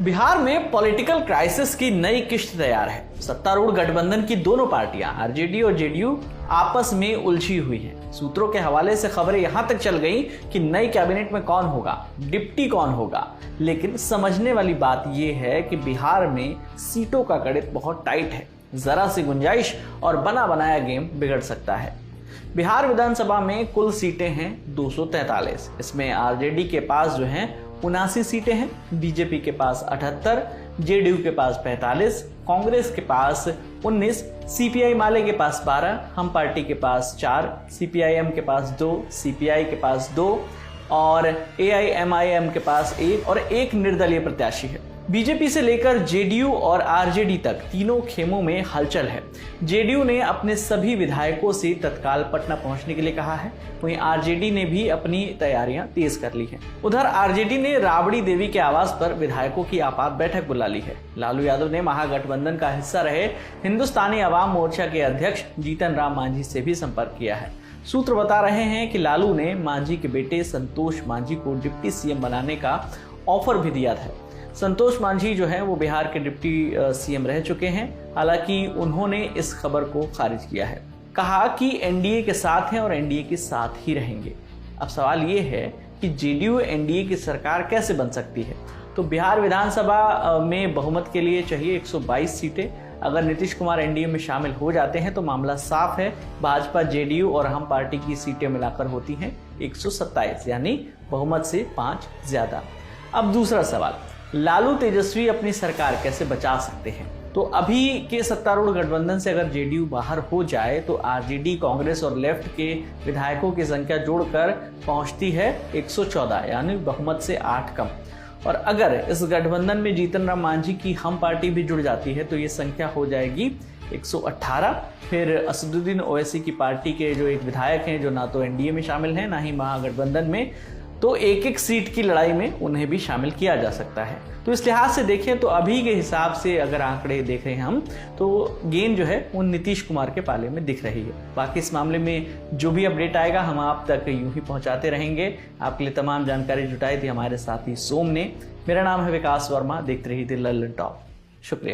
बिहार में political crisis की नई किश्त तैयार है। सत्तारूढ़ गठबंधन की दोनों पार्टियां आरजेडी और जेडीयू आपस में उलझी हुई हैं। सूत्रों के हवाले से खबरें यहां तक चल गई कि नई कैबिनेट में कौन होगा, डिप्टी कौन होगा। लेकिन समझने वाली बात यह है कि बिहार में सीटों का गणित बहुत टाइट है। जरा सी गुंजाइश और बना बनाया गेम बिगड़ सकता है। बिहार विधानसभा में कुल सीटें हैं 243। इसमें आरजेडी के पास जो हैं 79 सीटें हैं, बीजेपी के पास 78, जेडीयू के पास 45, कांग्रेस के पास 19, सीपीआई माले के पास 12, हम पार्टी के पास 4, सीपीआईएम के पास 2, सीपीआई के पास 2 और एआईएमआईएम के पास 1 और एक निर्दलीय प्रत्याशी है। बीजेपी से लेकर जेडीयू और आरजेडी तक तीनों खेमों में हलचल है। जेडीयू ने अपने सभी विधायकों से तत्काल पटना पहुंचने के लिए कहा है, वहीं आरजेडी ने भी अपनी तैयारियां तेज कर ली हैं। उधर आरजेडी ने राबड़ी देवी के आवास पर विधायकों की आपात बैठक बुला ली है। लालू यादव ने महागठबंधन का हिस्सा रहे हिंदुस्तानी अवाम मोर्चा के अध्यक्ष जीतन राम मांझी से भी संपर्क किया है। सूत्र बता रहे हैं कि लालू ने मांझी के बेटे संतोष मांझी को डिप्टी सीएम बनाने का ऑफर भी दिया था। संतोष मांझी जो है वो बिहार के डिप्टी सीएम रह चुके हैं। हालांकि उन्होंने इस खबर को खारिज किया है, कहा कि एनडीए के साथ हैं और एनडीए के साथ ही रहेंगे। अब सवाल ये है कि जेडीयू एनडीए की सरकार कैसे बन सकती है। तो बिहार विधानसभा में बहुमत के लिए चाहिए 122 सीटें। अगर नीतीश कुमार एनडीए में शामिल हो जाते हैं तो मामला साफ है, भाजपा, जेडीयू और हम पार्टी की सीटें मिलाकर होती हैं 127, यानी बहुमत से 5 ज्यादा। अब दूसरा सवाल, लालू तेजस्वी अपनी सरकार कैसे बचा सकते हैं। तो अभी के सत्तारूढ़ गठबंधन से अगर जेडीयू बाहर हो जाए तो आरजेडी, कांग्रेस और लेफ्ट के विधायकों की संख्या जोड़कर पहुंचती है 114, यानी बहुमत से 8 कम। और अगर इस गठबंधन में जीतन राम मांझी की हम पार्टी भी जुड़ जाती है तो ये संख्या हो जाएगी 118। फिर असदुद्दीन ओवैसी की पार्टी के जो एक विधायक हैं, जो ना तो एनडीए में शामिल हैं ना ही महागठबंधन में, तो एक एक सीट की लड़ाई में उन्हें भी शामिल किया जा सकता है। तो इस लिहाज से देखें तो अभी के हिसाब से अगर आंकड़े देख रहे हैं हम, तो गेंद जो है वो नीतीश कुमार के पाले में दिख रही है। बाकी इस मामले में जो भी अपडेट आएगा हम आप तक यूं ही पहुंचाते रहेंगे। आपके लिए तमाम जानकारी जुटाई थी हमारे साथी सोम ने। मेरा नाम है विकास वर्मा। देखते रहिए लल्लन टॉप। शुक्रिया।